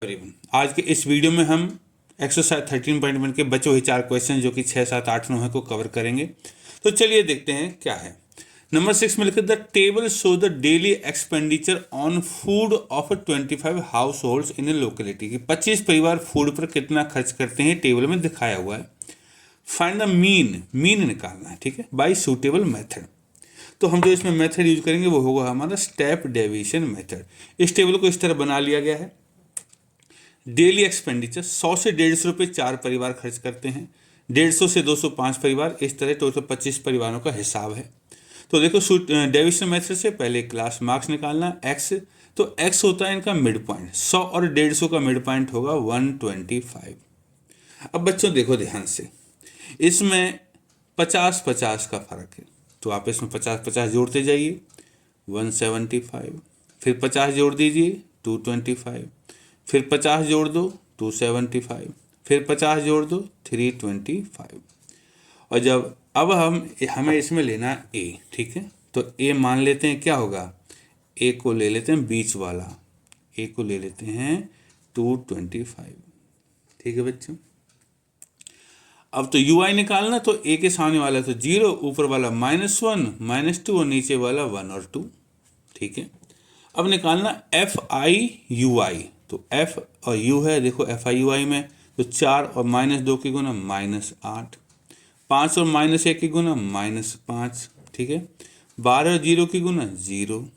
करीबन आज के इस वीडियो में हम एक्सरसाइज 13.1 के बचे हुए 4 क्वेश्चन जो कि 6, 7, 8, 9 है को कवर करेंगे। तो चलिए देखते हैं क्या है। नंबर 6 में लिखा the table show the daily expenditure on food of 25 house holds in A locality की 25 परिवार फूड पर कितना खर्च करते हैं टेबल में दिखाया हुआ है। फाइंड द मीन निकालना है, ठीक है, बाई सूटेबल मेथड। तो हम जो इसमें मेथड यूज करेंगे वो होगा हमारा स्टेप डेविएशन मेथड। इस टेबल को इस तरह बना लिया गया है। डेली एक्सपेंडिचर 100 से 150 रुपये 4 परिवार खर्च करते हैं, 150 से 205 परिवार, इस तरह टोटल 25 परिवारों का हिसाब है। तो देखो डेविएशन मेथड से पहले क्लास मार्क्स निकालना एक्स, तो एक्स होता है इनका मिड पॉइंट, 100 और 150 का मिड पॉइंट होगा 125। अब बच्चों देखो ध्यान से, इसमें 50-50 का फर्क है, तो आप इसमें 50-50 जोड़ते जाइए 175, फिर 50 जोड़ दीजिए 225, फिर 50 जोड़ दो 275, फिर 50 जोड़ दो 325। और जब अब हमें इसमें लेना ए, ठीक है, तो ए मान लेते हैं क्या होगा, ए को ले लेते हैं बीच वाला, ए को ले लेते हैं 225, ठीक है बच्चों। अब तो यू आई निकालना, तो ए के सामने वाला तो 0, ऊपर वाला -1, -2 और नीचे वाला 1 और 2, ठीक है। अब निकालना एफ आई यू आई, तो एफ और यू है, देखो एफ आई यू आई में तो 4 और -2 की गुना -8, 5 और -1 की गुना -5, ठीक है, 12 और 0 की गुना 0,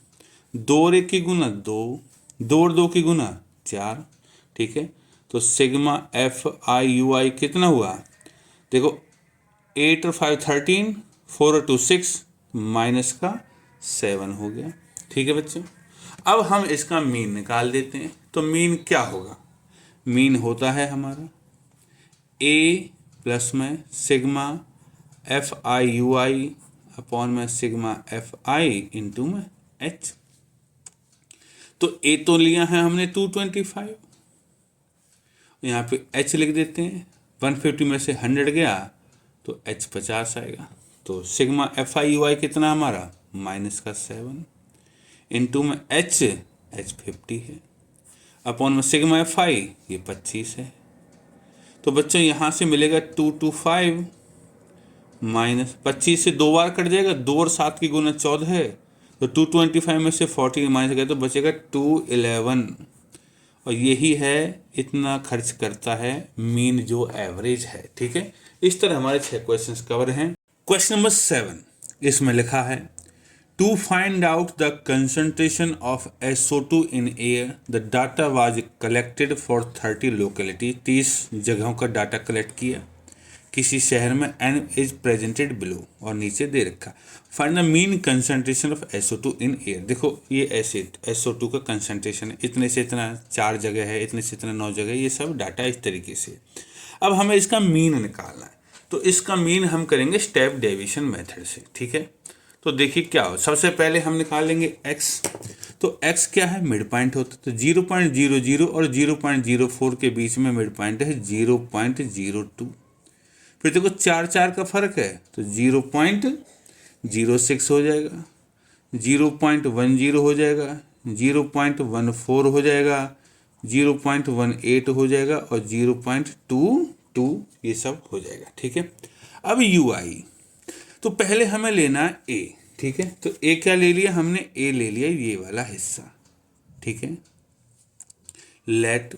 2 और 1 की गुना 2, 2 और 2 की गुना 4, ठीक है। तो सिग्मा एफ आई यू आई कितना हुआ, देखो 8 और 5 13, 4 और 2 6, माइनस का 7 हो गया, ठीक है बच्चों। अब हम इसका मीन निकाल देते हैं, तो मीन क्या होगा, मीन होता है हमारा ए प्लस में sigma F I U I upon में सिग्मा एफ आई इंटू में एच। तो ए तो लिया है हमने 225, यहाँ पे एच लिख देते हैं, 150 में से 100 गया तो एच 50 आएगा। तो सिग्मा एफ आई यू आई कितना हमारा -7 इंटू में एच 50 है, अपॉन में सिग्मा एफ आई ये 25 है। तो बच्चों यहाँ से मिलेगा 225 माइनस 25 से 2 बार कट जाएगा, 2 और 7 की गुना 14 है, तो 225 में से 40 माइनस गया तो बचेगा 211। और यही है, इतना खर्च करता है मीन जो एवरेज है, ठीक है। इस तरह हमारे 6 क्वेश्चंस कवर हैं। क्वेश्चन नंबर 7, इसमें लिखा है to find out the concentration of SO2 in air the data was collected for 30 locality, 30 जगहों का डाटा कलेक्ट किया किसी शहर में एंड इज प्रेजेंटेड बिलो, और नीचे दे रखा find the mean concentration of SO2 in air. देखो ये ऐसे SO2 का कंसंट्रेशन है, इतने से इतना 4 जगह है, इतने से इतना 9 जगह है, ये सब डाटा इस तरीके से। अब हमें इसका मीन निकालना है, तो इसका मीन हम करेंगे स्टेप डेविएशन मेथड से, ठीक है। तो देखिए क्या हो, सबसे पहले हम निकाल लेंगे x, तो x क्या है, मिड पॉइंट होता है, तो 0.00 और 0.04 के बीच में मिड पॉइंट है 0.02। फिर देखो 4 का फर्क है, तो 0.06 हो जाएगा, 0.10 हो जाएगा, 0.14 हो जाएगा, 0.18 हो जाएगा और 0.22 ये सब हो जाएगा, ठीक है। अब यू आई, तो पहले हमें लेना है ए, ठीक है, तो ए क्या ले लिया हमने, ए ले लिया ये वाला हिस्सा, ठीक है। लेट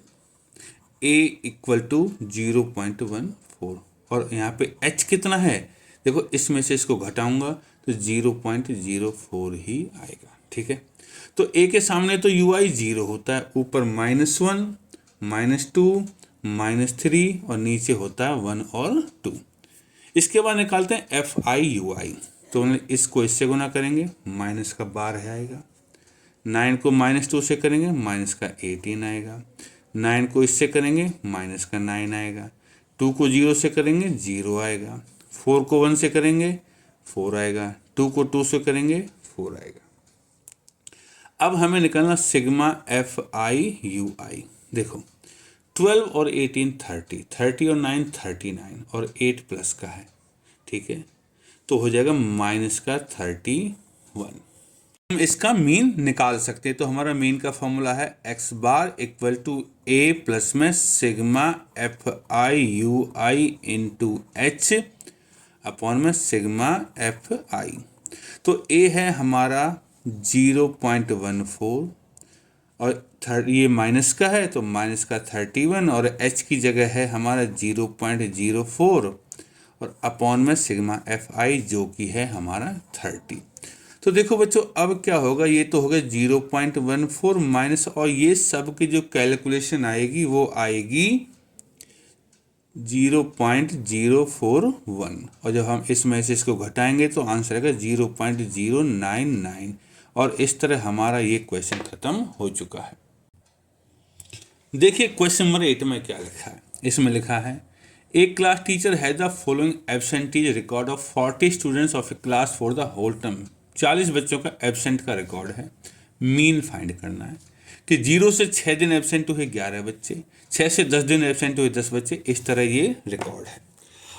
ए इक्वल टू 0.14 और यहाँ पे एच कितना है, देखो इसमें से इसको घटाऊंगा तो 0.04 ही आएगा, ठीक है। तो ए के सामने तो यू आई 0 होता है, ऊपर -1, -2, -3 और नीचे होता है 1 और 2। इसके बाद निकालते हैं एफ आई यू आई, तो इसको इससे गुना करेंगे, माइनस का 12 आएगा, 9 को -2 से करेंगे माइनस का 18 आएगा, 9 को इससे करेंगे माइनस का 9 आएगा, 2 को 0 से करेंगे 0 आएगा, 4 को 1 से करेंगे 4 आएगा, 2 को 2 से करेंगे 4 आएगा। अब हमें निकालना सिग्मा एफ आई यू आई, देखो 12 और 18 30, 30 और 9 39 और 8 प्लस का है, ठीक है, तो हो जाएगा माइनस का 31। हम इसका मीन निकाल सकते हैं। तो हमारा मीन का फॉर्मूला है X bar equal to A plus में sigma F I U I into H upon में सिग्मा एफ आई। तो ए है हमारा 0.14 और ये माइनस का है तो माइनस का 31 और एच की जगह है हमारा 0.04 और अपॉन में सिग्मा एफ आई जो कि है हमारा 30। तो देखो बच्चों अब क्या होगा, ये तो होगा 0.14 माइनस और ये सब की जो कैलकुलेशन आएगी वो आएगी 0.041 और जब हम इसमें से इसको घटाएंगे तो आंसर आएगा 0.099 और इस तरह हमारा ये क्वेश्चन खत्म हो चुका है। देखिए क्वेश्चन नंबर 8 में क्या लिखा है। इसमें लिखा है a class teacher has the following absentees record of 40 students of a class for the whole term. 40 बच्चों का एब्सेंट का रिकॉर्ड है, मीन फाइंड करना है कि 0 से 6 दिन एब्सेंट हुए 11 बच्चे, 6 से 10 दिन एब्सेंट हुए 10 बच्चे, इस तरह ये रिकॉर्ड है।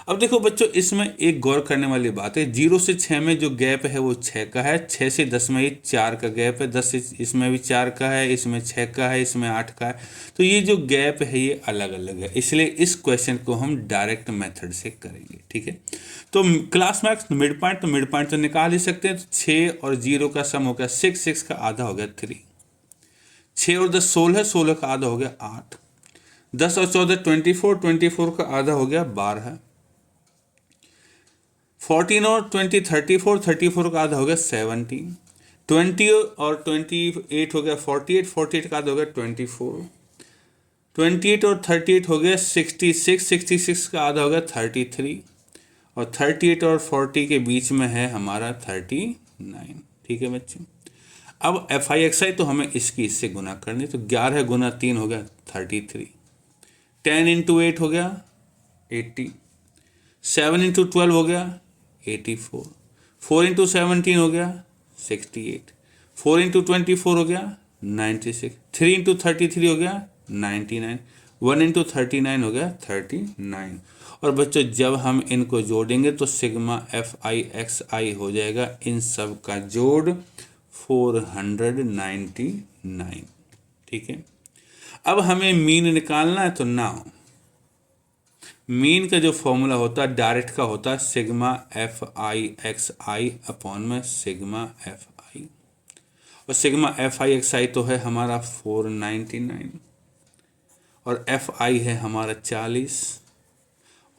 अब देखो बच्चों इसमें एक गौर करने वाली बात है, 0 से 6 में जो गैप है वो 6 का है, 6 से 10 में ये 4 का गैप है, 10 से इसमें भी 4 का है, इसमें 6 का है, इसमें 8 का है। तो ये जो गैप है ये अलग अलग है, इसलिए इस क्वेश्चन को हम डायरेक्ट मेथड से करेंगे। ठीक है, तो क्लास मार्क्स मिड पॉइंट, तो मिड पॉइंट तो निकाल ही सकते हैं। तो 6 और 0 का सम हो गया 6, 6 का आधा हो गया 3, 6 और 10 16, 16 का आधा हो गया 8, 10 और 14 24, 24 का आधा हो गया 12, 14 और 20 34, 34 का आधा हो गया 17, 20 और 28 हो गया 48, 48 का आधा हो गया 24, 28 और 38 हो गया 66, 66 का आधा हो गया 33 और 38 और 40 के बीच में है हमारा 39। ठीक है बच्चों, अब एफ आई एक्स आई तो हमें इसकी इससे गुना करनी, तो 11 गुना 3 हो गया 33, 10 इंटू 8 हो गया 80, 7 इंटू 12 हो गया 84, 4 इंटू 17 हो गया 68, 4 इंटू 24 हो गया 96, 3 इंटू 33 हो गया 99, 1 इंटू 39 हो गया 39। और बच्चों जब हम इनको जोड़ेंगे तो सिग्मा एफ आई एक्स आई हो जाएगा इन सब का जोड़ 499। ठीक है, अब हमें मीन निकालना है, तो नाउ मीन का जो फॉर्मूला होता है डायरेक्ट का होता है सिग्मा एफ आई एक्स आई अपॉन में सिग्मा एफ आई, और सिग्मा एफ आई एक्स आई तो है हमारा 499 और एफ आई है हमारा 40,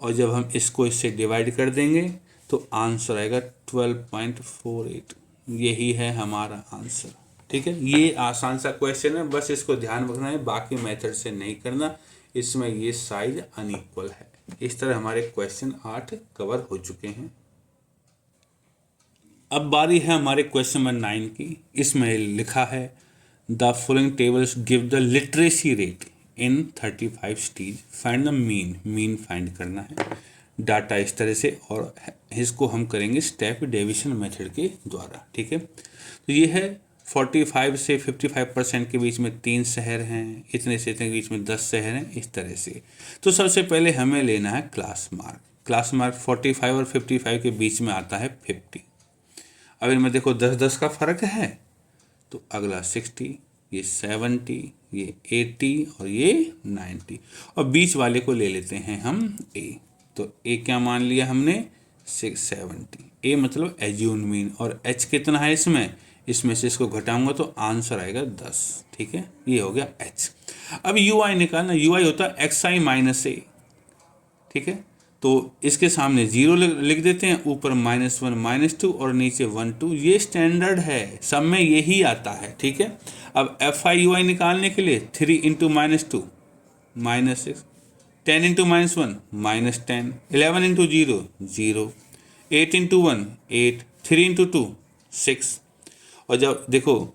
और जब हम इसको इससे डिवाइड कर देंगे तो आंसर आएगा 12.48। यही है हमारा आंसर। ठीक है, ये आसान सा क्वेश्चन है, बस इसको ध्यान रखना है, बाकी मेथड से नहीं करना, इसमें ये साइज अनइक्वल है। इस तरह हमारे क्वेश्चन 8 कवर हो चुके हैं। अब बारी है हमारे क्वेश्चन नंबर 9 की। इसमें लिखा है the following tables give the literacy rate in 35 stage, find the mean. Mean find करना है, डाटा इस तरह से, और इसको हम करेंगे स्टेप डेविएशन मेथड के द्वारा। ठीक है, तो ये है 45 से 55% के बीच में 3 शहर हैं, इतने से इतने के बीच में 10 शहर हैं, इस तरह से। तो सबसे पहले हमें लेना है क्लास मार्क। क्लास मार्क 45 और 55 के बीच में आता है 50। अब इनमें देखो 10-10 का फर्क है, तो अगला 60, ये 70, ये 80 और ये 90, और बीच वाले को ले लेते हैं हम ए। तो ए क्या मान लिया हमने 670, ए मतलब एज्यूम मीन, और एच कितना है इसमें से इसको घटाऊंगा तो आंसर आएगा 10। ठीक है, ये हो गया एच। अब यू आई निकालना, यू आई होता है एक्स आई माइनस ए। ठीक है, तो इसके सामने 0 लिख देते हैं, ऊपर -1 -2 और नीचे 1 2, ये स्टैंडर्ड है, सब में यही आता है। ठीक है, अब एफ आई यू आई निकालने के लिए 3 into -2 -6, 10 into -1 -10, 11 into 0 0, 8 into 1 8, 3 into 2 6, और जब देखो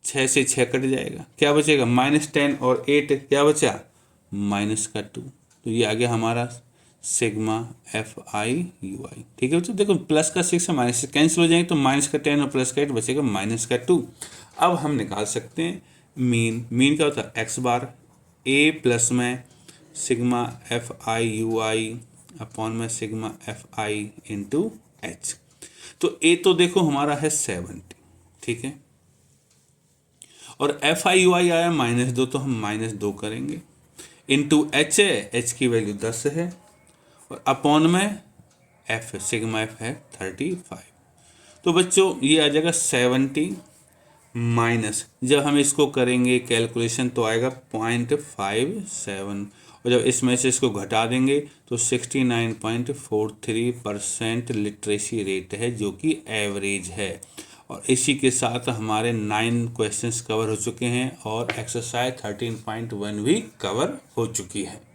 6 से 6 कट जाएगा, क्या बचेगा -10 और 8 क्या बचा -2, तो ये आ गया हमारा सिग्मा एफ आई यू आई। ठीक है, तो देखो प्लस का 6 से माइनस कैंसिल हो जाएंगे, तो -10 और प्लस का 8 बचेगा -2। अब हम निकाल सकते हैं मीन। मीन क्या होता है एक्स बार ए प्लस में sigma F I U I upon में sigma F I into H. तो ए तो देखो हमारा है 70, ठीक है। और FIUI आया -2, तो हम -2 करेंगे। इंटू H है, H की वैल्यू 10 है, और अपॉन में F सिग्मा F है 35। तो बच्चों ये आ जाएगा 70 माइनस, जब हम इसको करेंगे कैलकुलेशन तो आएगा 0.57, और जब इसमें से इसको घटा देंगे तो 69.43% लिटरेसी रेट है, जो कि एवरेज है। और इसी के साथ हमारे 9 क्वेश्चंस कवर हो चुके हैं और एक्सरसाइज 13.1 भी कवर हो चुकी है।